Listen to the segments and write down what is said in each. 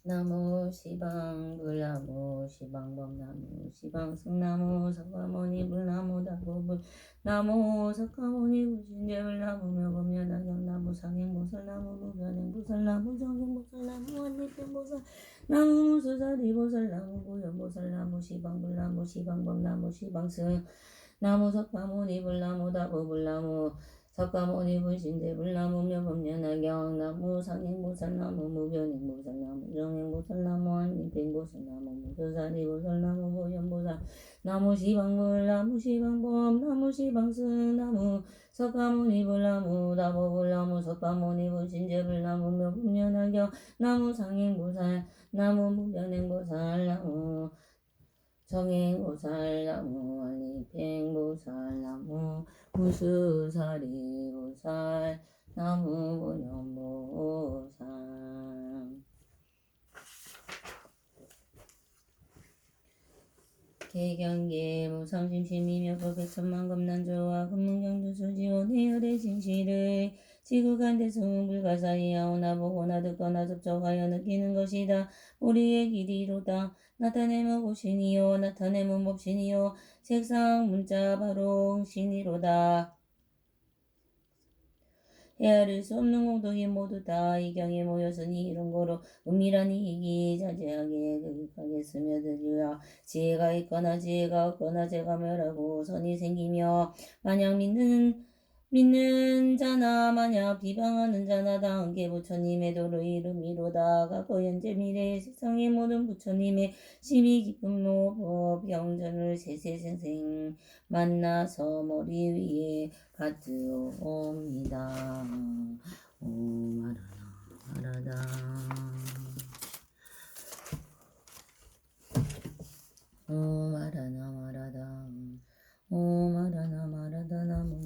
나무 시방불나무 시방법나무 시방승나무 석가모니 불나무 다보불 나무 석가모니 불신제불나무 묘법연화경나무 상행보살나무 무변행보살나무 정행보살나무 완립행보살 나무 무수사리보살나무 구연보살나무 시방불나무 시방법나무 시방승 나무 석가모니 불나무 다보불나무 석가모니 불신제불나무 묘법연화경 나무 상행보살나무 무변행보살나무 정행보살나무 한림행보살나무 무조사리보살나무 보현보살 나무 시방불나무 시방법 나무 시방승 나무 석가모니 불나무 다보불나무 석가모니 불신제불나무 묘법연화경 나무 상행보살 나무 무변행보살 나무 정행보살 나무 완립행보살 나무 무수사리보살 나무 보현보살 개경계 무상심심이며 법백천만검난조와 금문경주수지원의 열의 진실을 지구간대승 불가사의하오나 보거나 듣거나 접촉하여 느끼는 것이다. 우리의 길이로다. 나타내면 보신이요 나타내면 법신이요 색상 문자 바로 신이로다. 헤아릴 수 없는 공덕이 모두 다 이 경에 모였으니 이런 거로 은밀한 이익이 자제하게 극하게 스며들으라. 지혜가 있거나 지혜가 없거나 죄가 멸하고 선이 생기며 만약 믿는 자나 만약 비방하는 자나 다 함께 부처님의 도를 이름이로다. 과거 현재 미래 세상의 모든 부처님의 심히 깊은 묘법 경전을 세세생생 만나서 머리 위에 받드옵니다. 오 마라다 오 마라나 마라다 오 마라나 마라다 나무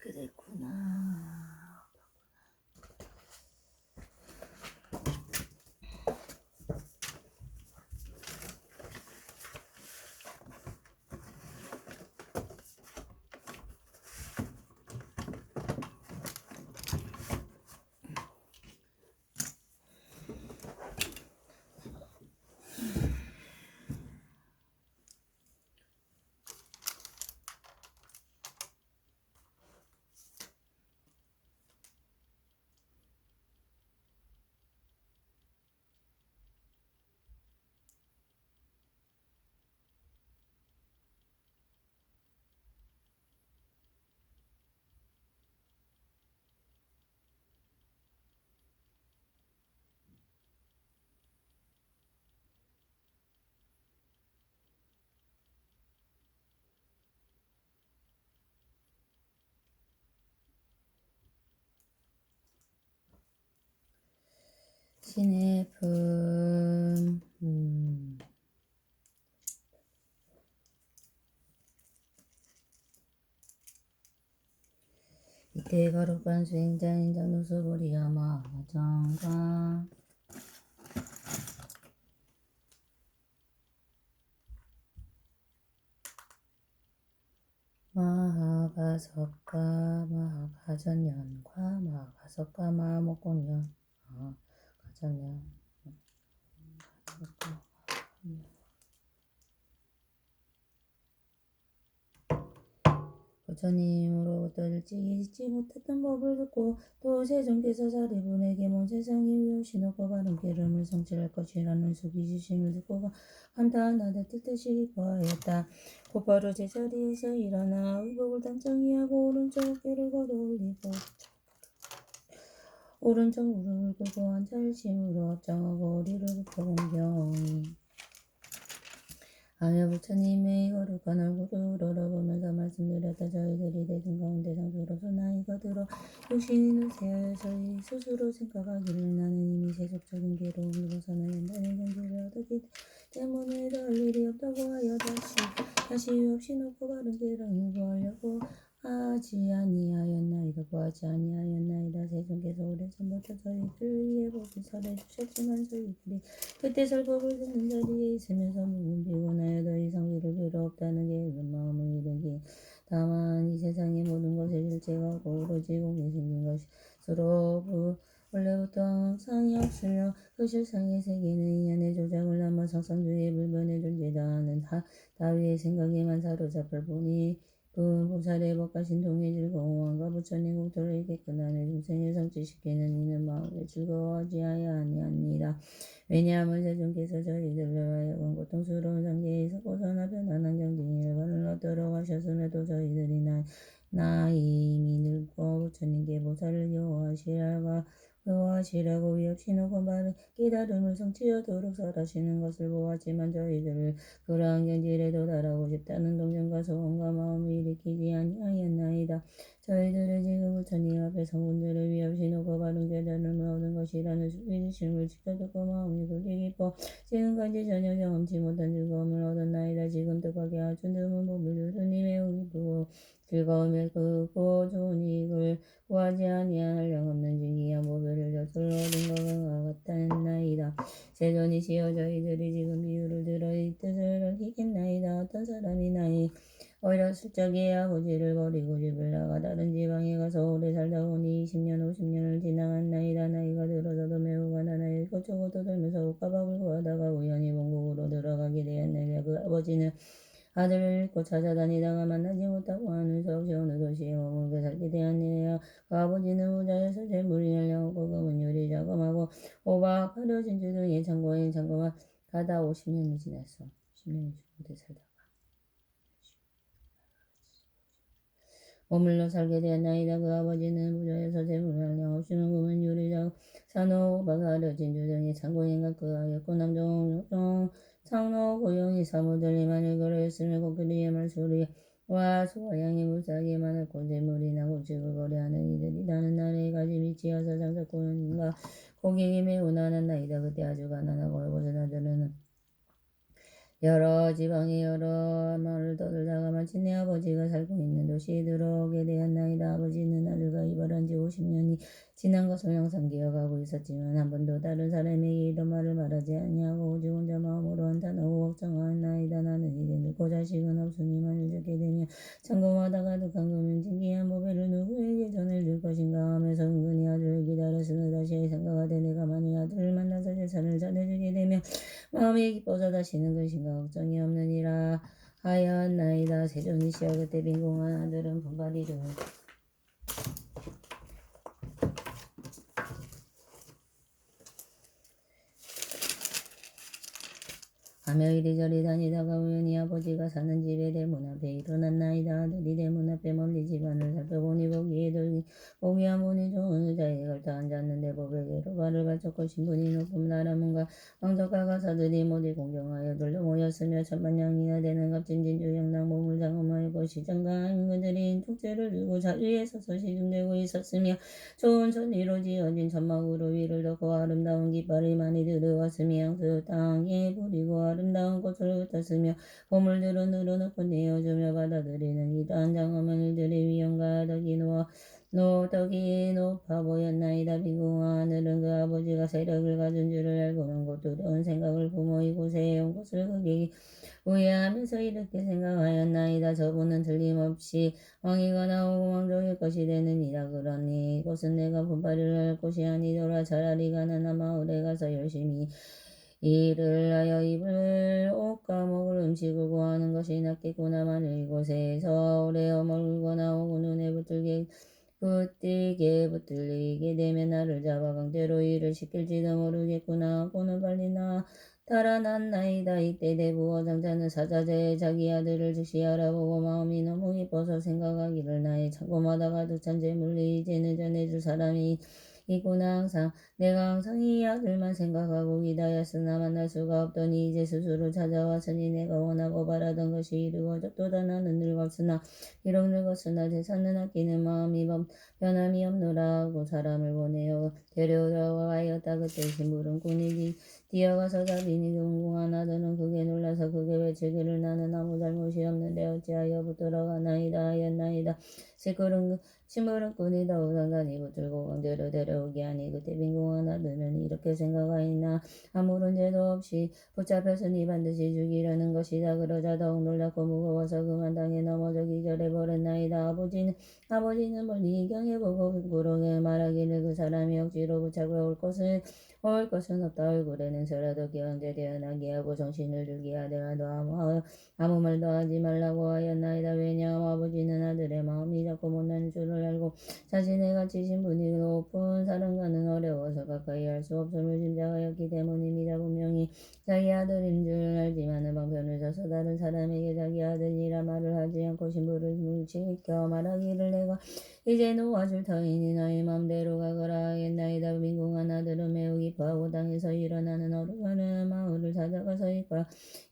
그랬구나. 신의 품 이때 거룩한 수행자인 장로수보리야마 정과 마하가석과 마하가전년과 마하가석과 마하목공년 가전년 부처님으로부터 일찍이 잊지 못했던 법을 듣고 또 세존께서 사리분에게 먼 세상에 위오시놓고 바른 깨름을 성취할 것이라는 수기지심을 듣고 감탄하되 뜻뜻이 기뻐하였다. 곧바로 제자리에서 일어나 의복을 단정히 하고 오른쪽 어깨를 걷어올리고 오른쪽 무릎을 꿇고 한찰심으로 앞장하고 허리를 굽혀 공경히 하며 부처님의 거룩한 얼굴을 돌아보면서 말씀드렸다. 저희들이 대중 가운데 상주로서 나이가 들어 육신이 누세하여 저희 스스로 생각하기를 나는 이미 세속적인 괴로움을 벗어나야 한다는 경지를 얻었기 때문에 더 할 일이 없다고 하여 다시 없이 놓고 바른 길을 구하려고 하지 아니하였나이다. 구하지 아니하였나이다. 세존께서 오래전부터 저희들을 위해 복을 설해주셨지만 저희들이 그때 설법을 듣는 자리에 있으면서 묵은 피곤하여 더 이상 위를 필요 없다는 게으른 마음을 이르기 다만 이 세상의 모든 것의 실체가 오로지 공이 생긴 것으로 원래부터 항상이 없으며 그 실상의 세계는 인연의 조작을 넘어 상상주의의 불변의 존재다 하는 다위의 생각에만 사로잡을 보니 그 보살의 법과 신통의 즐거움과 부처님 국토를 깨끗한 중생을 성취시키는 이는 마음에 즐거워하지 아니합니다. 왜냐하면 세존께서 저희들을 하여금 고통스러운 단계에서 벗어나 편안한 경진의 일반을 얻도록 하셨음에도 저희들이 이미 늙고 부처님께 보살을 교화하시라고 위없이 놓고 바른 깨달음을 성취하도록 설하시는 것을 보았지만 저희들을 그러한 경지에 도달하고 싶다는 동정과 소원과 마음을 일으키지 아니하였나이다. 저희들은 지금 부처님 앞에 성분들을 위없이 놓고 바른 깨달음을 얻은 것이라는 믿으심을 지켜 듣고 마음이 그리 기뻐 지금까지 전혀 경험치 못한 즐거움을 얻었나이다. 지금 뜻하게 아주 드문 법을 들으니 매우 기쁘고 즐거움에 크고 좋은 이익을 구하지 아니한 한량없는 진기한 보배를 젖을 얻은 것과 같았나이다. 세존이시여 저희들이 지금 비유를 들어 이 뜻을 알겠나이다. 어떤 사람이 나이 어렸을 적에 아버지를 버리고 집을 나가 다른 지방에 가서 오래 살다 보니 20년 50년을 지나갔나이다. 나이가 들어서도 매우 가난하여 이것저것 돌면서 옷과 밥을 구하다가 우연히 본국으로 들어가게 되었나이다. 그 아버지는 아들을 잃고 찾아다니다가 만나지 못하고 하는 수 없이 어느 도시에 머물게 살게 되었네요. 그 아버지는 부자여서 재물이 한량없고 금은 유리 자금하고 호박, 화려 진주 등의 창고만 가다 50년이 지났어. 10년이 죽고 살다가 머물러 살게 되었나이다. 그 아버지는 부자여서 재물이 한량없이는 금은 유리 자금 산호, 호박, 화려 진주 등의 창고에 각그하였고 남종 창로 고용이 사무들이 만일 그러했으면 코끼리의 말소리와 소와 양이 무사하게 많았고 재물이나 곡식을 거래하는 이들이 나는 나라에 가지 미치어서 장사꾼과 고객이 매우 많았나이다. 그때 아주 가난하고 헐벗은 아들은 여러 지방에 여러 마을을 떠돌다가 마침내 아버지가 살고 있는 도시에 들어오게 되었나이다. 아버지는 아들과 이별한 지 50년이 지난 것을 항상 기억하고 있었지만 한 번도 다른 사람에게 이런 말을 말하지 아니하고 오직 혼자 마음으로 한탄하고 걱정하였나이다. 나는 이제 늙고 자식은 없으니 만일 죽게 되면 창고마다 가득한 금은 진기한 보배를 누구에게 전해줄 것인가 하면서 은근히 아들을 기다렸으나 다시 생각하되 내가 만일 아들을 만나서 재산을 전해주게 되면 마음이 기뻐서 다시는 근심과 걱정이 없느니라 하였나이다. 세존이시여 그때 빈궁한 아들은 분발이를 하며 이리저리 다니다가 우연히 아버지가 사는 집의 대문 앞에 일어났나이다. 아들이 대문 앞에 멀리 집안을 살펴보니 보기야 보니 좋은 의자에 걸터 앉았는데 보배개로 발을 받쳤고 신분이 높은 나라 문과 왕족과 가사들이 모두 공경하여 둘러 모였으며 천만냥이나 되는 값진 진주 영랑 몸을 장엄하였고 시장과 임금들이 축제를 들고 자리에 서서 시중되고 있었으며 좋은 천리로 지어진 천막으로 위를 덮고 아름다운 깃발이 많이 들어왔으며 양수 땅에 뿌리고 아름다운 꽃을 흩었으며 보물들은 늘어놓고 내어주며 받아들이는 이러한 장엄한 일들의 위엄과 덕이 높아 보였나이다. 빈궁한 하늘은 그 아버지가 세력을 가진 줄을 알고는 곧 두려운 생각을 부모 이곳에 온 것을 그게 후회하면서 이렇게 생각하였나이다. 저분은 틀림없이 왕이거나 왕족일 것이 되느니라. 그러니 이곳은 내가 분발을 할 곳이 아니더라. 차라리 가난한 마을에 가서 열심히 일을 하여 입을 옷과 먹을 음식을 구하는 것이 낫겠구나. 만일 이곳에서 오래 머물거나 혹은 눈에 붙들리게 되면 나를 잡아 강제로 일을 시킬지도 모르겠구나 하고는 빨리 달아났나이다. 이때 대부어 장자는 사자제에 자기 아들을 즉시 알아보고 마음이 너무 기뻐서 생각하기를 나의 창고마다 가득 찬 재물이 이제는 전해줄 사람이 있구나 항상. 내가 항상 이 아들만 생각하고 기다렸으나 만날 수가 없더니 이제 스스로 찾아왔으니 내가 원하고 바라던 것이 이루어졌도다. 나는 늙었으나 비록 늙었으나 재산은 아끼는 마음이 변함이 없노라고 사람을 보내어 데려오려고 하였다. 그때 신부름 꾼이 뛰어가서 자비니 궁궁한 아들은 그게 놀라서 그게 외치기를 나는 아무 잘못이 없는데 어찌하여 붙들어가나이다 하였나이다. 심부름꾼이 더욱 단단히 붙들고 강제로 데려오게 하니 그때 빈궁한 아들은 이렇게 생각하였나 아무런 죄도 없이 붙잡혔으니 반드시 죽이려는 것이다. 그러자 더욱 놀랍고 무거워서 그만 땅에 넘어져 기절해버렸나이다. 아버지는 멀리 이경에 보고 부끄러게 말하기를 그 사람이 억지로 붙잡아 올 것은 없다. 얼굴에는 서라도 기왕제되어 나게 하고 정신을 들게 하더라도 아무 말도 하지 말라고 하였나이다. 왜냐하면 아버지는 아들의 마음이 자꾸 못난 줄을 알고 자신의 같이 신분이 높은 사람과는 어려워서 가까이 할 수 없음을 짐작하였기 때문입니다. 분명히 자기 아들인 줄 알지만은 방편을 쳐서 다른 사람에게 자기 아들이라 말을 하지 않고 신부를 물지켜 말하기를 내가 이제 놓아줄 터이니 너희 맘대로 가거라 하겠나이다. 빈궁한 아들은 매우 기뻐하고 땅에서 일어나는 어른가는 마을을 찾아가서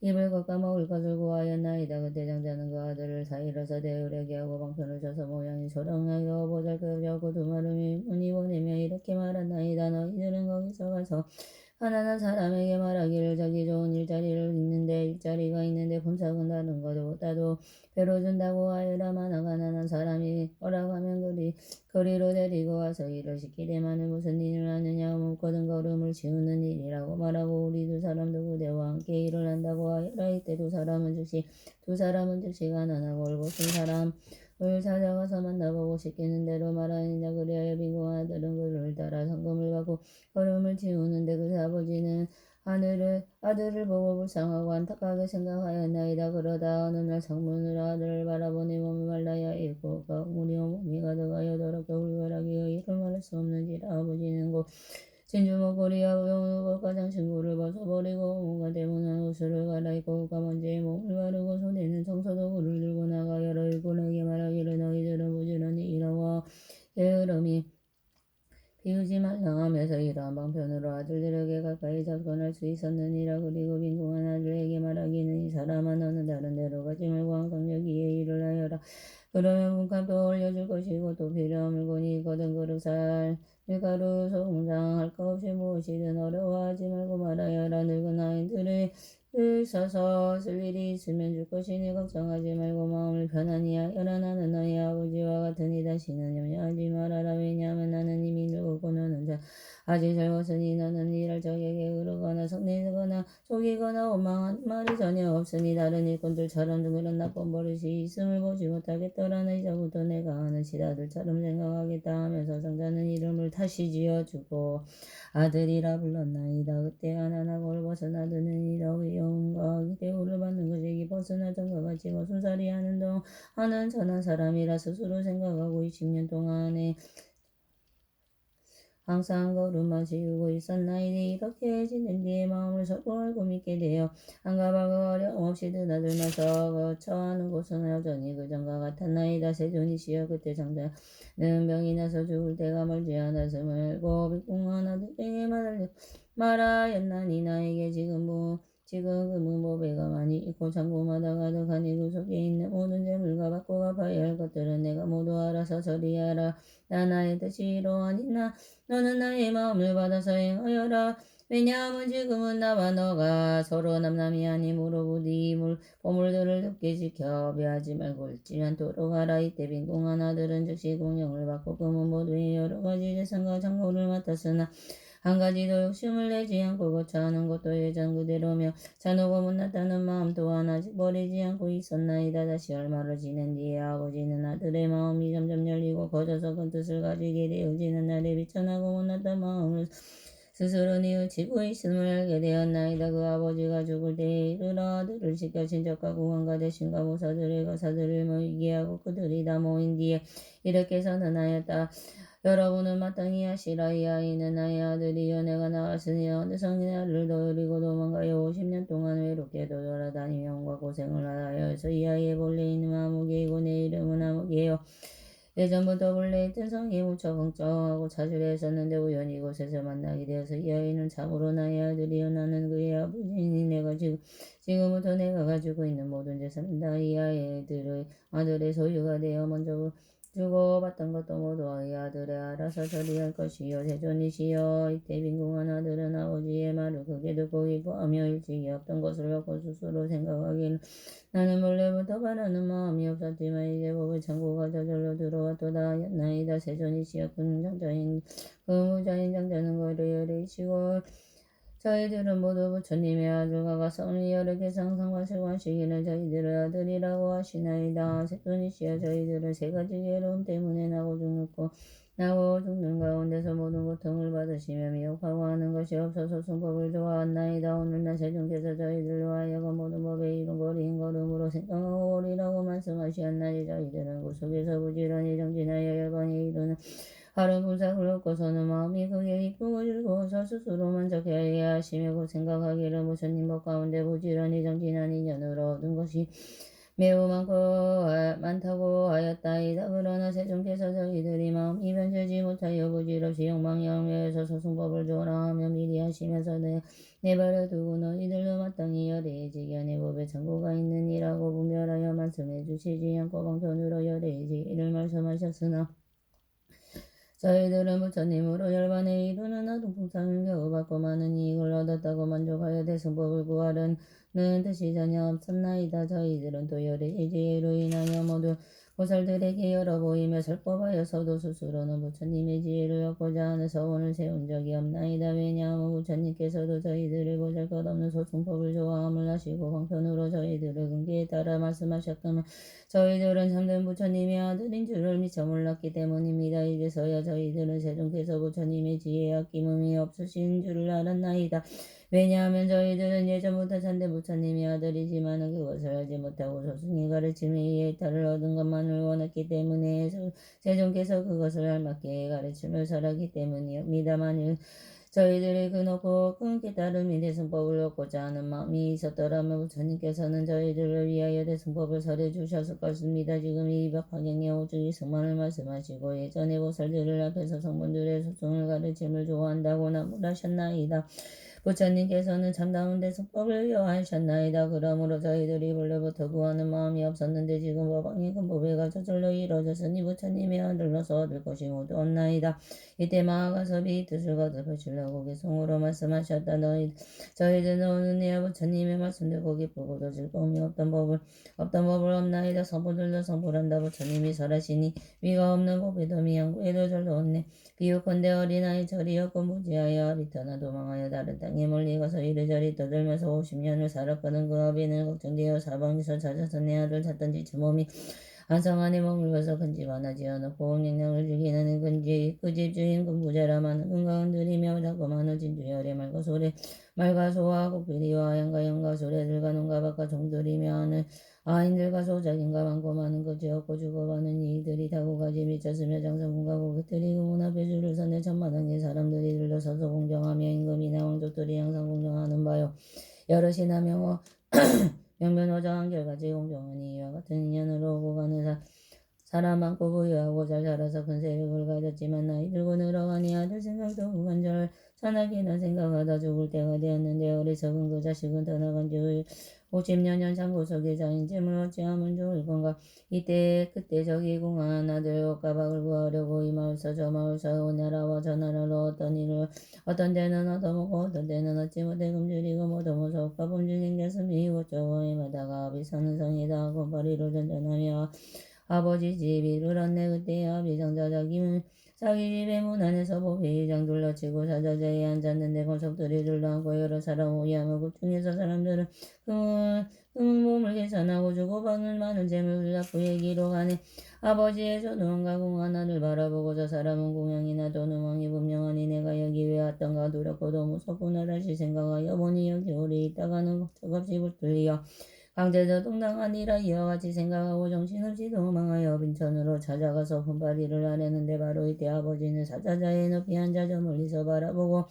입을 걷까 먹을 것을 구하였나이다. 그때 장자는 그 아들을 사이로서 데우려게 하고 방편을 쳐서 모양이 소령하여 보잘것없고 두마름이 문이 보내며 이렇게 말한나이다. 너희들은 거기서 가서 가난한 사람에게 말하기를 저기 좋은 일자리가 있는데 품삯은 다른 것보다도 배로 준다고 하여라. 만약 가난한 사람이 허락하면 거리로 데리고 와서 일을 시키되마는 무슨 일을 하느냐 묻거든 걸음을 치우는 일이라고 말하고 우리 두 사람도 그대와 함께 일을 한다고 하여라. 이때 두 사람은 즉시 가난하고 헐벗은 사람을 찾아가서 만나보고 시키는 대로 말하니라. 그리하여 빈궁한 아들은 그를 따라 상금을 받고 걸음을 치우는데 그새 아버지는 아들을 보고 불쌍하고 안타깝게 생각하였나이다. 그러다 어느 날 창문으로 아들을 바라보니 몸이 말라야 있고 물이 온몸이 가득하여 더럽게 울그락이여 이를 말할 수 없는지라. 아버지는 곧 진주 목걸이와 병으로 장신구를 벗어버리고 온갖 대문한 옷을 갈아입고 까먼지에 몸을 바르고 손에는 청소도구를 들고 나가 여러 일꾼에게 말하기를 너희들은 부지런히 일하고 게으름이 비우지 말라 하면서 이러한 방편으로 아들들에게 가까이 접근할 수 있었느니라. 그리고 빈궁한 아들에게 말하기는 이 사람아 너는 다른 데로 가지 말고 항상 여기에 일을 하여라. 그러면 문값도 올려줄 것이고 또 필요한 물건이 있거든 그릇살 밀가루 소금장 할 것 없이 무엇이든 어려워하지 말고 말하여라. 늙은 아이들을 서서 쓸 일이 있으면 줄 것이니 걱정하지 말고 마음을 편안히 하여라. 나는 너희 아버지와 같으니 다시는 염려하지 말아라. 왜냐하면 나는 이미 늙었고 너는 아직 젊었으니 너는 일할 적에 게으르거나 성내거나 속이거나 원망한 말이 전혀 없으니 다른 일꾼들처럼 그런 나쁜 버릇이 있음을 보지 못하겠더라. 이제부터 내가 하는 시다들처럼 생각하겠다 하면서 장자는 이름을 다시 지어주고 아들이라 불렀나이다. 그때 가난하고 헐벗은 아들은 이러의 영웅과 대우를 받는 것이 기뻤으나 전과 같이 거순살이 하는 동안은 천한 사람이라 스스로 생각하고 20년 동안에 항상 걸음만 지우고 있었나이니 이렇게 지낸 뒤에 마음을 서로 알고 믿게 되어 한가박을 어려움 없이 드나들면서 거처하는 곳은 여전히 그전과 같았나이다. 세존이시여 그때 장자는 병이 나서 죽을 때가 멀지 않았음을 알고 빈궁한 아들에게 말하였나니 나에게 지금 금은 보배가 많이 있고 창고마다 가득하니 그 속에 있는 모든 재물과 받고 갚아야 할 것들은 내가 모두 알아서 처리하라. 나 나의 뜻이 이러하니 너는 나의 마음을 받아서 행하여라. 왜냐하면 지금은 나와 너가 서로 남남이 아니므로 부디 보물들을 덮게 지켜 배하지 말고 잃지 않도록 하라. 이때 빈궁한 아들은 즉시 공령을 받고 금은 모두의 여러 가지 재산과 창고를 맡았으나 한 가지도 욕심을 내지 않고 거처하는 것도 예전 그대로며 잔오고 못났다는 마음 또한 아직 버리지 않고 있었나이다. 다시 얼마를 지낸 뒤에 아버지는 아들의 마음이 점점 열리고 커져서 큰 뜻을 가지게 되어지는 날에 비천하고 못났던 마음을 스스로 뉘우치고 있음을 알게 되었나이다. 그 아버지가 죽을 때에 이르러 아들을 시켜 친척과 구원가 대신과 모사들의 거사들을 모이게 하고 그들이 다 모인 뒤에 이렇게 선언하였다. 여러분은 마땅히 하시라. 이 아이는 나의 아들이요 내가 낳았으니 어느 성이 나를 버리고 도망가여 50년 동안 외롭게도 돌아다니며 온갖 고생을 하여서 이 아이의 본래 이름은 아무개이고 내 이름은 아무개요 예전부터 본래 있던 성이 무척 걱정하고 차주려 했었는데 우연히 이곳에서 만나게 되어서 이 아이는 참으로 나의 아들이요 나는 그의 아버지니 지금부터 내가 가지고 있는 모든 재산은 다 이 아들의 소유가 되어 먼저 주고받던 것도 모두 이 아들의 알아서 처리할 것이요 세존이시여. 이때 빈궁한 아들은 아버지의 말을 크게 듣고 기뻐하며 일찍이 없던 것을 얻고 스스로 생각하기를 나는 원래부터 바라는 마음이 없었지만 이제 법의 창고가 저절로 들어왔도다. 나이다 세존이시여. 그 무자인 장자는 거를 열이시고 저희들은 모두 부처님의 아들과 같사오니 여러 개상상과 세관시기는 저희들의 아들이라고 하시나이다. 세존이시여. 저희들은 세 가지 괴로움 때문에 나고 죽는 가운데서 모든 고통을 받으시며 미혹하고 하는 것이 없어서 순법을 좋아한나이다. 오늘날 세존께서 저희들로 하여금 모든 법에 이룬 거리인 걸음으로 생각하고 오리라고 말씀하시었나니 저희들은 그 속에서 부지런히 정진하여 열반에 이르는 하루 분삭을 얻고서는 마음이 크게 기쁘고 즐거워서 스스로 만족하게 하시며 그 생각하기를 부처님 법 가운데 부지런히 정진한 인연으로 얻은 것이 매우 많다고 하였다이다. 그러나 세존께서 저희들이 마음이 변치지 못하여 부질없이 욕망이 얽매여서 소승법을 조랑하며 미리 하시면서 내버려 두고 너희들로 마땅히 열애해지게 내 법에 창고가 있느니라고 분별하여 말씀해 주시지 않고 방편으로 열애해지기를 말씀하셨으나 저희들은 부처님으로 열반에 이르는 아동풍상을 겨우 받고 많은 이익을 얻었다고 만족하여 대승법을 구하려는 뜻이 전혀 없었나이다. 저희들은 또 열의 지혜로 인하여 모두 보살들에게 열어 보이며 설법하여서도 스스로는 부처님의 지혜를 얻고자 하는 서원을 세운 적이 없나이다. 왜냐하면 부처님께서도 저희들을 보잘것없는 소승법을 좋아함을 하시고 방편으로 저희들을 근기에 따라 말씀하셨다면 저희들은 참된 부처님의 아들인 줄을 미처 몰랐기 때문입니다. 이제서야 저희들은 세존께서 부처님의 지혜에 아낌음이 없으신 줄을 알았나이다. 왜냐하면 저희들은 예전부터 참된 부처님의 아들이지만 그것을 알지 못하고 스승이 가르침에 의해 이탈을 얻은 것만을 원했기 때문에 세존께서 그것을 알맞게 가르침을 설하기 때문이옵니다만 저희들의 그 높고 큰 깨달음이 대승법을 얻고자 하는 마음이 있었더라면 부처님께서는 저희들을 위하여 대승법을 설해 주셨을 것입니다. 지금 이 박학경의 오주의 승만을 말씀하시고 예전의 보살들을 앞에서 성분들의 소승을 가르침을 좋아한다고 나무라셨나이다. 부처님께서는 참다운 대승법을 요하셨나이다. 그러므로 저희들이 본래부터 구하는 마음이 없었는데 지금 법왕의 근법회가 저절로 이루어졌으니 부처님의 아들로서 얻을 것이 모두 없나이다. 이때 마하가섭이 뜻을 거듭하시려고 개성으로 말씀하셨다. 저희들은 오늘 내야 부처님의 말씀 듣고 기쁘고도 즐거움이 없던 법을 없나이다. 성부들도 성불한다. 부처님이 설하시니 위가 없는 법에도 미양구에도 절도 없네. 비유컨대 어린아이 절이었고 무지하여 비터나 도망하여 다른 땅에 멀리 가서 이리저리 떠들면서 50년을 살았거든. 그 아비는 걱정되어 사방에서 찾아서 내 아들 찾던지 제 몸이 한성 안에 머물러서 큰 집 하나 지어놓고 영양을 즐기는 그 집 주인 근부자라마는 은가운들이며 자꾸 많아진 주열에 말과 소와 곡비리와 양가 소래들과 농가 바깥 종들이며 하는 아인들과 소작인가 많고 많은 것 지었고 주고받는 이들이 타고 가지 미쳤으며 장성군과 고객들이 그 문 앞에 줄을 서내 천만왕의 사람들이 들러서서 공경하며 임금이나 왕족들이 항상 공경하는 바요. 여럿이나 명변호정 한결같이 공경하니 이와 같은 인연으로 오고 가는 사람 많고 부유하고 잘 살아서 큰 세력을 가졌지만 나이 들고 늙어가니 아들 생각도 무관절 천하기나 생각하다 죽을 때가 되었는데 어리석은 그 자식은 떠나간 지 50년 장구석에 자인잼을 어찌하면 좋을 건가. 그때 저기 공한 아들 옷가방을 구하려고 이 마을서 저 마을서 나라와 저 나라로 어떤 데는 얻어먹고 어떤 데는 얻지 못해 굶주리고 모두 무섭고 범죄 생겼으니 이곳저곳 에마다가 아비 사는 성이다 하고 거리로 전전하며 아버지 집 이르렀네. 그때 아비 장자자기 자기 집의 문 안에서 보배의장 둘러치고 사자자에 앉았는데 권속들이 둘러앉고 여러 사람 오야며 그 중에서 사람들은 금은 몸을 계산하고 주고받는 많은 재물을 잡고 얘기로 가네. 아버지의 전우왕과 공하나를 바라보고 저 사람은 공양이나 전우왕이 분명하니 내가 여기 왜 왔던가 두렵고도 무섭구나 다시 생각하여 보니 여기 오래 있다가는 걱정없이 붙들리어 강제도 동당하니라. 이와 같이 생각하고 정신없이 도망하여 빈천으로 찾아가서 품바리를 하려는데 바로 이때 아버지는 사자자에 높이 앉아 저 멀리서 바라보고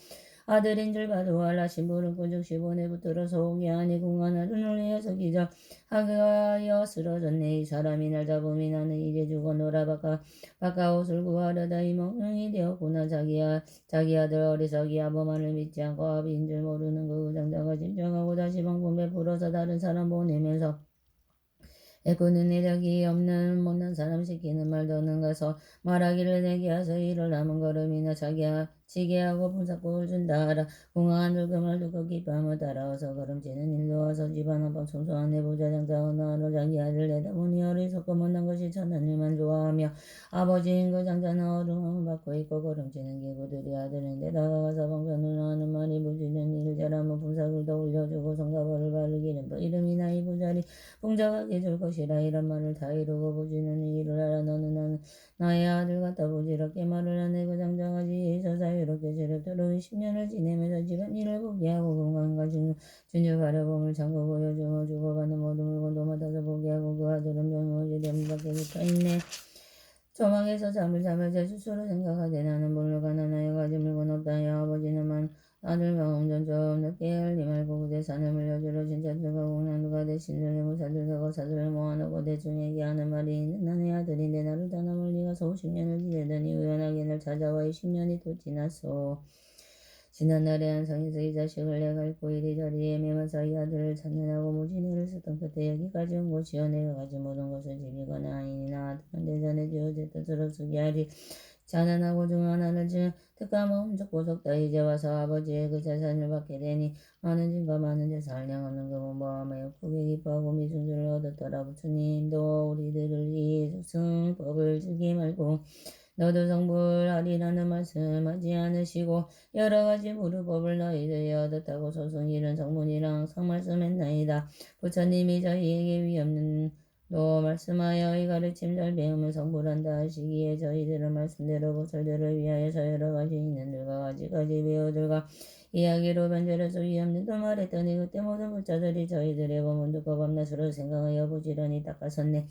아들인 줄 봐도 알라. 신부는 꾼적 15내 붙들어 속이 아니 궁하나를 놀려서 기적 하여 쓰러졌네. 이 사람이 날 잡음이 나는 이제 죽어 놀아바까 옷을 구하려다 이 멍청이 되었구나. 자기 아들 어리석이 아버만을 믿지 않고 아비인 줄 모르는 그 의장자가 짐작하고 다시 방문 베풀어서 다른 사람 보내면서 애꾸는 내력이 없는 못난 사람 시키는 말 더는 가서 말하기를 내게 하서 일을 남은 걸음이나 지게하고 분사골을 준다 하라. 궁한 늙음을 두고 기뻐하며 따라와서 걸음지는 일로 와서 집안 한방 청소한 내부자 장자 어느 하루 자기 아들 내다보니 어리석고 못난 것이 천한 일만 좋아하며 아버지인 그 장자는 어루함을 받고 있고 걸음지는 기구들이 아들인데 다가가서 방편을 하는 말이 부지는 일 잘하면 분사글도 올려주고 성가벌을 바르기는 이름이나 이 부자리 풍족하게 줄 것이라. 이런 말을 다 이루고 부지는 일을 하라. 너는 나의 아들 같다. 부지럽게 말을 하네. 그 장자가지 저 사이롭게 지름도록 10년을 지내면서 집안일을 보게 하고 건강과 준주하려 bom을 잠궈 보여주며 주고받는 모든 물건도 맡아서 보게 하고 그 아들은 병이 오지 되면 밖에 붙어있네. 조망에서 잠을 자며 제 스스로 생각하되 나는 물로 가난하여 가진 물건 없다. 야 아버지는 아들 마음전 좀 늦게 알리 말고 그대 산을 물려주러 진짜들과 공난누가 대신을 해고 사들가고 사들을 모아놓고 대충 얘기하는 말이 있는 나의 아들인데 나를 떠나 멀리 가서 50년을 지내더니 우연하게 날 찾아와 20년이 또 지났소. 지난 날에 한 성에서 이 자식을 내가 잃고 이리저리 애매면서 이 아들을 찾느라고 무지내를 썼던 끝에 여기까지 온 곳이여. 내가 가진 모든 것을 집이거나 아니나 아들은 대전에 지어질 뜻으로 쓰게 하리. 자난하고 중 하나는 특가모 훔쩍 보석다. 이제 와서 아버지의 그 재산을 받게 되니 많은 짐과 많은 재산을 양없는 금은 모함하여 크게 기뻐하고 미순주를 얻었더라. 부처님도 우리들을 이 승법을 즐기 말고 너도 성불하리라는 말씀하지 않으시고 여러 가지 무르법을 너희들이 얻었다고 소승이른 성문이랑 상말씀했나이다. 부처님이 저희에게 위없는 또 말씀하여 이 가르침 잘 배우면 성불한다 하시기에 저희들은 말씀대로 보살들을 위하여서 여러 가지 있는들과 가지가지 배우들과 이야기로 변절해서 위없는 또 말했더니 그때 모든 부처들이 저희들의 법문 듣고 밤낮으로 생각하여 부지런히 닦아섰네.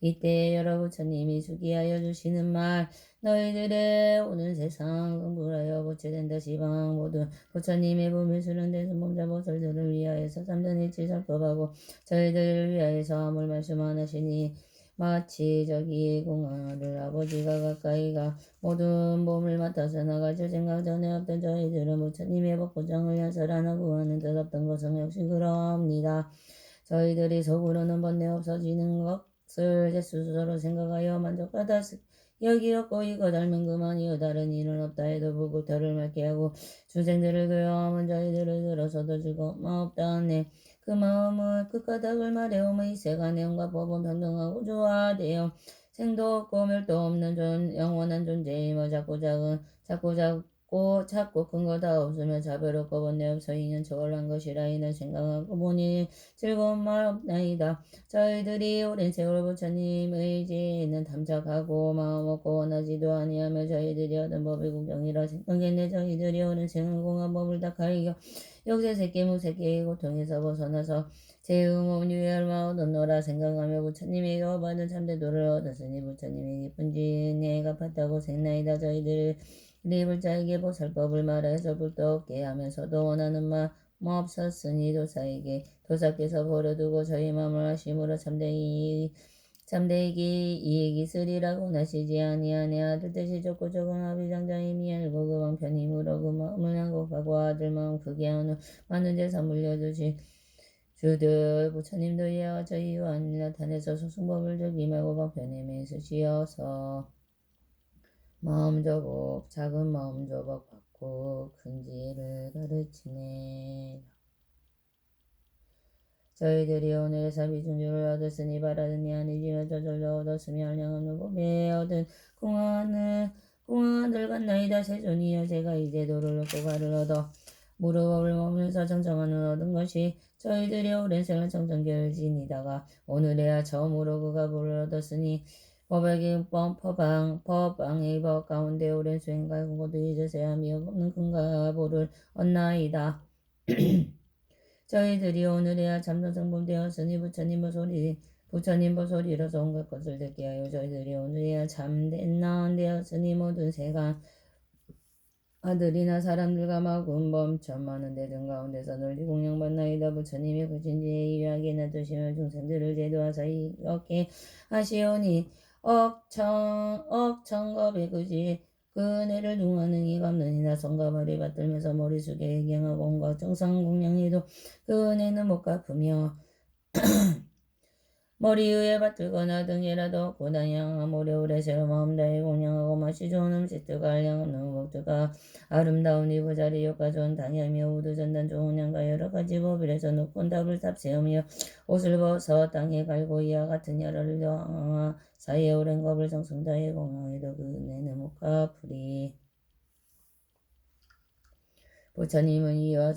이때 여러 부처님이 수기하여 주시는 말 너희들의 오는 세상 공부하여 보채된다. 시방 모든 부처님의 부밀수는 대승범자 보살들을 위하여서 삼전일치 살법하고 저희들을 위하여서 아물 말씀 안 하시니 마치 저기 공화를 아버지가 가까이가 모든 몸을 맡아서 나가실 생각 전에 없던 저희들은 부처님의 법고장을 연설하고 하는 뜻 없던 것은 역시 그러합니다. 저희들이 속으로는 번뇌 없어지는 것을 제 스스로 생각하여 만족하다 여기였고 이거 닮은 그만이요 다른 일은 없다 해도 부구터를 맑게 하고 주생들을 교양하면 저희들을 들어서도 즐거움 없다 하네. 그 마음은 그 까닭을 말해오면 이 세가 내용과 법은 평등하고 조화되어 생도 없고 멸도 없는 영원한 존재이며 작고 큰 거 다 없으며 자별 없고 번뇌 없어 이는 저걸한 것이라. 이는 생각하고 보니 즐거운 말 없나이다. 저희들이 오랜 세월 부처님 의지에는 탐착하고 마음 없고 원하지도 아니하며 저희들이 얻은 법이 구경이라 생각했네. 저희들이 오랜 생을 공한 법을 다 가리켜 역세새끼 무새끼의 고통에서 벗어나서 제음은 유혈마 얻었노라 생각하며 부처님에게 얻은 참대도를 얻었으니 부처님의 기쁜지 내가 팠다고 생나이다. 저희들이 불자에게 보살법을 말해서 불도 없게 하면서도 원하는 마 없었으니 도사께서 버려두고 저희 마음을 하심으로 참되기 이익이 있으리라고 나시지 아니하네. 아들 뜻이 좋고 적은 아비장장임이 알고 그 방편이므로 그 마음을 양곡하고 아들 마음 크게 하는 많은 재산 물려주시 주들 부처님도 이와 저희와 나타내서 소승법을 저기 말고 방편에 있으시어서 마음조복 작은 마음조복 받고 큰지를 가르치네. 저희들이 오늘의 사비중주를 얻었으니 바라더니 아니지만 저절로 얻었으며 한량없는 법에 얻은 공안을 갔나이다. 세존이여 제가 이제 도를 얻고 가를 얻어 무릎업을 먹으면서 정정하는 얻은 것이 저희들이 오랜 생을 정정결진이다가 오늘에야 처음으로 그 가부를 얻었으니 법의 법방의 법 가운데 오랜 수행과 공고도 잊으세야 미역 없는 큰 가부를 얻나이다. 저희들이 오늘에야 참선성불되었으니 부처님 보소리로서 온갖 것을 듣게 하여 저희들이 오늘에야 참된 나은 되었으니 모든 세간 아들이나 사람들과 마군범 천만원 대등 가운데서 널리 공양받나이다. 부처님이 그진지에 이하게 놔두시며 중생들을 제도하사 이렇게 하시오니 억천겁의 그지 그 은혜를 중하는 이 감는이나 성가발이 받들면서 머리 숙여 예경하고 온갖 정상 공양해도 그 은혜는 못 갚으며 머리 위에 받들거나 등이라도 고단양 모래오래 새로 마음 다해 공양하고 맛이 좋은 음식들 갈량 없는 먹들과 아름다운 이부자리 효과 좋은 당야며 우두 전단 좋은 양과 여러 가지 법이라서 높은 답을 탑세우며 옷을 벗어 땅에 갈고 이와 같은 열을 사이에 오랜 겁을 정성 다해 공양해도 그 은혜는 못 갚으리. 부처님은 이와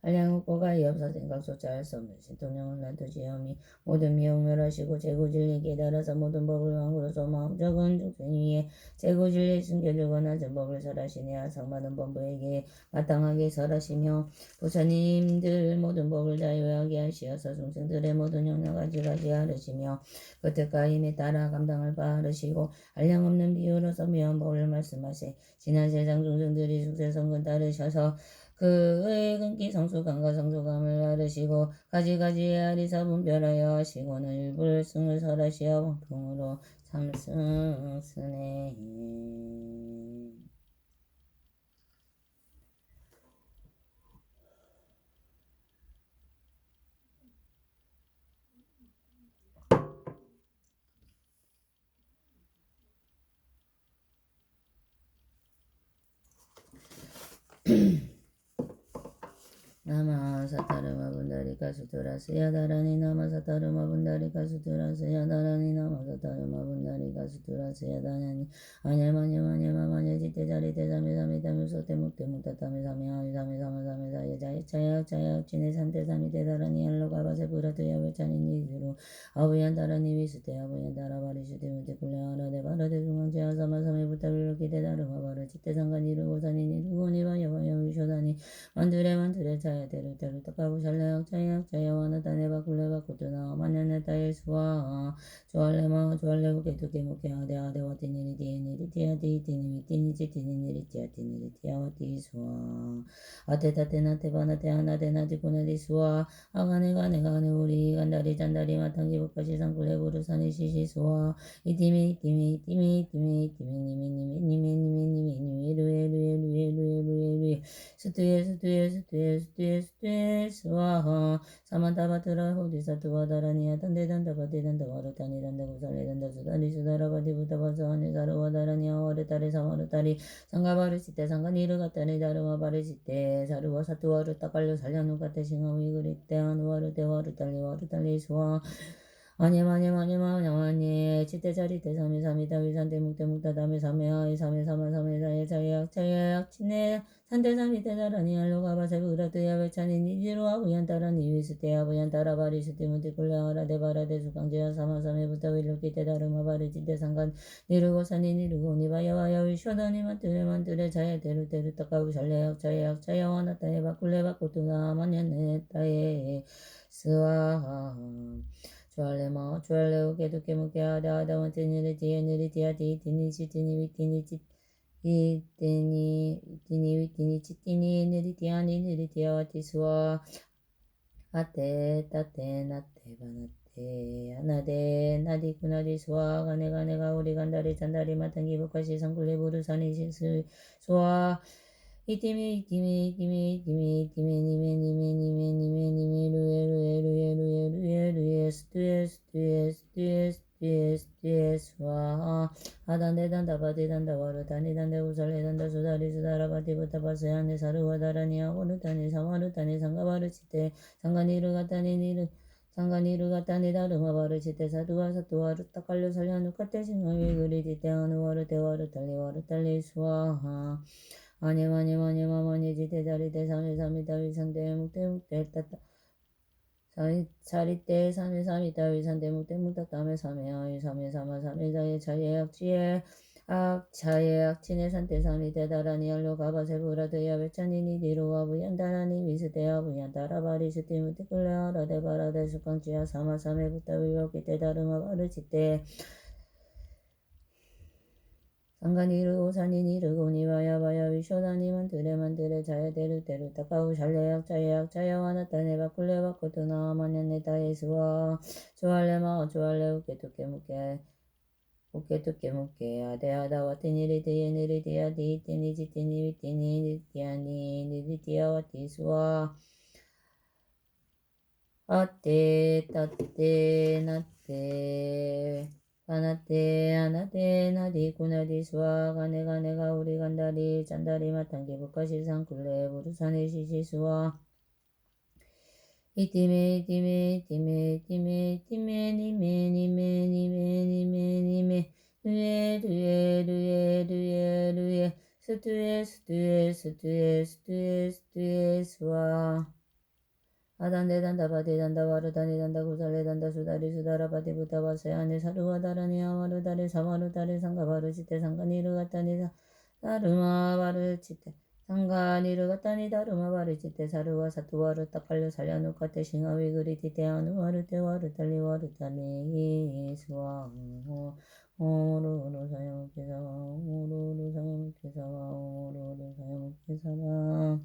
한량없고 가히 없어 생각조차 할 수 없는 신통령을 놔두시오미 모든 미용멸하시고 제구진리 깨달아서 모든 법을 왕으로서 마음적은 중생 위에 제구진리 숨겨주고 낮은 법을 설하시니 아상많은 범부에게 마땅하게 설하시며 부처님들 모든 법을 자유하게 하시어서 중생들의 모든 영역까지 하르시며 그 뜻가임에 따라 감당할 바 하르시고 한량없는 비유로서 묘한 법을 말씀하시 지난 세상 중생들이 숙세성근 따르셔서 그의 근기 성수감과 성수감을 아르시고 가지가지의 아리사 분별하여 하시고는 일불승을 설하시어 공통으로 참승스네. 나마 사타르마 분다리카 수투라스야 다라니 나마 사타르마 분다리카 수투라스야 다라니 나마 사타르마 분다리카 수투라스야 다라니 아냐마냐마냐마마냐 지테자리 테사메 사메 타메소 테묵 테묵 타타메 사메 아이 사메 사마 사메 사예 자예 차약 진해 산테 사미 테다라니 알로가바세 부라트야 외차니 니즈루 아부얀 다라니 위스테 아부얀 다라바리슈 테무테 굴레 아라데 바라데 중앙제 아사마 사메 부타빌로 기테 다르마 바라 지테 상간 이루고 사니 니루고 니바야 바야 위쇼다니 만두레 자야대로 떡하고 잘래yak 자야 와나다네바 굴레바 고토나 마냐네 따일 수와 조알레고 개두개 목해 아데와 티니리 디에니리 티아디 티니미 티니지 티니니리 티아 티니리 티아와 티수와 아테타테나 테바나테 하나데나 디코네리 수와 아가네 우리 간다리 잔다리 마탕기 북까지 상굴레부르 사니 시시수와 이티미 니미 루에 스투에 스와하 사만타바트라 호디사 투바다라니야 단데단다바데단다 와르타니단다 구살레단다 수다리 부타바사 하네사르와다라니야 와르타리 사와르타리 상가바르시테 상가니르가타니 다르마바르시테 사르와 사투와르 따깔려 살려누가테 싱하위 그리테 아누와르테 와르탈리 수와 아니에 치테자리테 사미사미다 위산테 묵테묵다 다메 사메하이 사메사마사메사에 자약 친내 산테사미테자라니 알로가바세 부라트야 베차니 니지로아 부얀따라니 위스테야 부얀따라바리스테 무티쿨라하라 데바라데 수강제야 사마사메 부타윌로키테 다르마바리지테 상간 니르고사니 니르고 니바야와야 위쇼다니 만뜨레 자야테루테루 따까부 잘레약 자야와나타에 바꿀레바꾸투나 마냐네 스와하 주알레 우게도 깨무게 아다 원테니리 디에니리 디아디 디니지 디니 위티니지 디니 위티니지 디니 니리 디아니 니리 디아와티 수와 아테 따테 나테 바나테 아나데 나디쿠나디 수와 가네가 우리 간다리 잔다리 마탕기 북카시 상굴레 부르사니 수와 이티미 루에 스와 아단데단다 바디단다 와르다니단데 우살레단다 수다라바디 부타바세안데 사르와다라니아 오르타니 사마르타니 상가바르치테 상가니르가타니 다르마바르치테 사두와르 따깔려 살려누카테 싱하위 그리디테 아누와르테와르탈리 수와하 아니마니 지테자리테 사미다 위산테 묵테 따따 사리때 사미다 위산테 묵테 따메 사메아이 사메사마 사메자예 자예악 친해 산테 사미테 다라니 알로 가바세 부라드야 외차니니 디로와 부얀다라니 위스테야 부얀다라바리스티 무티클레아라 데바라데 수강지야 사마사메 부타 위로키테 다르마 바르치테 상간이 이르고 산이 이르고 니와야 바야 위쇼다니 만들에 자야데르 데르 타카우 샬레약 자야약 자야와 나타네 바쿨레 바코토나 마냐네타 예수와 조알레 우케토케 무케 아데아다 와테니리 데예니리 데야디 테니 지테니 위테니 니티아니 니디티아 와티수와 아떼 따떼 나떼 아나떼 나디 구나디 수아 가네가 우리 간다리 짠다리 마탄기 북가시상 굴레 부르산의 시시수아 이띠메 니메 루에 스투에 수아 아단데단다 바데단다 와르다니단다 구살레단다 수다리 바데부타 바세아네 사루와다라니 아마루다리 사마루다리 상가바르치테 상가니르가타니 다르마 바르치테 상가니르가타니 다르마 바르치테 사루와 사투와르 딱갈려 살려누카테 싱하위 그리티테 아누와르테 와르탈리 예수와 오로로 사용케사와 오로로 사용케사와 오로로 사용케사와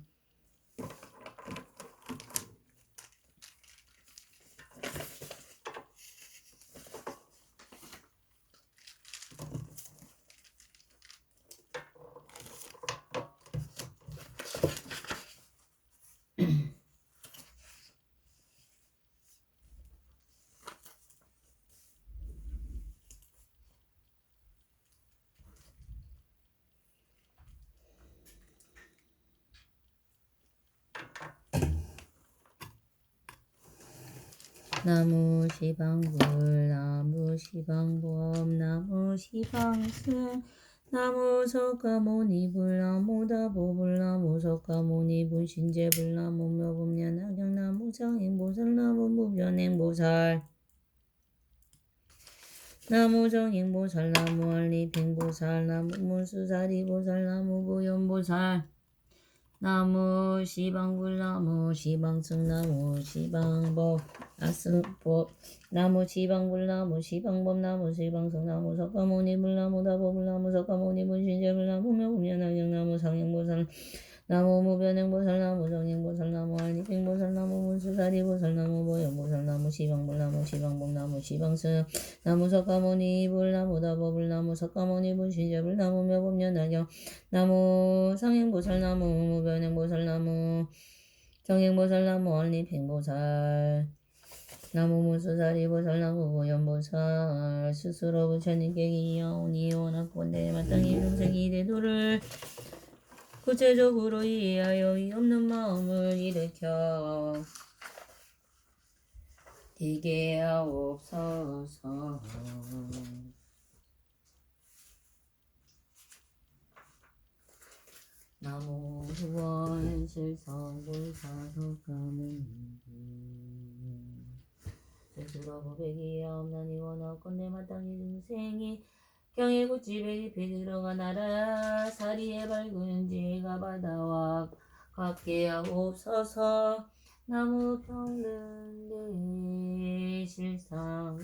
나무 시방불 나무 시방범 나무 시방승 나무 석가모니불 나무 다보불 나무 석가모니불 신제불 나무 묘법년악경 나무 장행보살 나무 무변행보살 나무 정행보살 나무 알리팽보살 나무 문수사리보살 나무 보현보살 나무 시방불 나무 시방승 나무 시방법 아승법 나무 시방불 나무 시방법 나무 시방승 나무 석가모니불 나무 다법불 나무 석가모니불 신제불 나무 묘법년악경 나무 상행보살 나무 무변행보살 나무 정행보살 나무 알리팽보살 나무 문수사리보살 나무 보현보살 나무 시방불 나무 시방법 나무 시방승 나무 석가모니불 나무 다법불 나무 석가모니불 신제불 나무 묘법년악경 나무 상행보살 나무 무변행보살 나무 정행보살 나무 알리팽보살 나무 문수사리보살 나무 보현보살 스스로 부처님께 기여오니 원하건대 마땅히 중생이 되도를 구체적으로 이해하여 이 없는 마음을 일으켜 되게 하옵소서. 나무 후원 실성불사석가모니 스스로 고백이 없나니 원하건대 마땅히 중생이 경의 고집에 깊이 들어가 나라 사리에 밝은 지혜가 바다와 같게 하옵소서. 나무 평등대 실상원연하경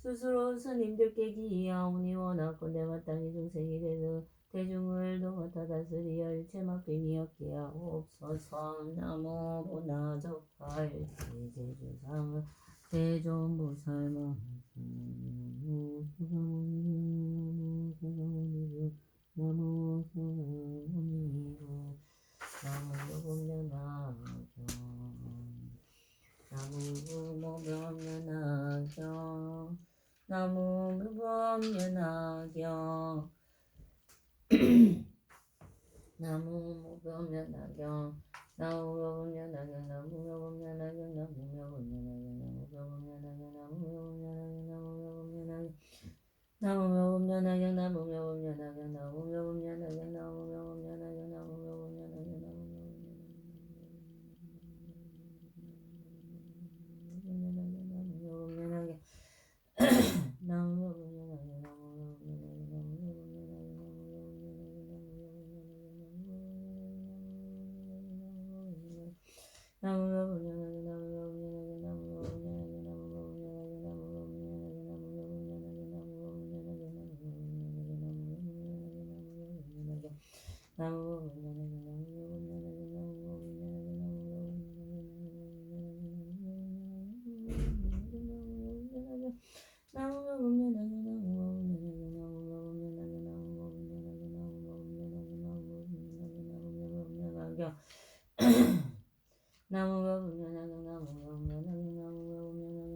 스스로 스님들께 기하오니 원하건대 마땅히 중생이 되는 대중을 도맡아 다스리어 일체 맡김이 없게 하옵소서. 나무 보나적팔 제주상 대존보살마 나무 서가모니고 나무 무법연하경 나무 무법연하경 나무 무법연하경 나무 무법연하경 나무 무법연하경 나무 무법연하경 나무 무법연하경 나무 무법연하경 나무 무법연하경 나무 무법연하경 나무 무법연하경 나무 무법연하경 나무 무법연하경 나무 무법연하경 나무 무법연하경 나무 나무가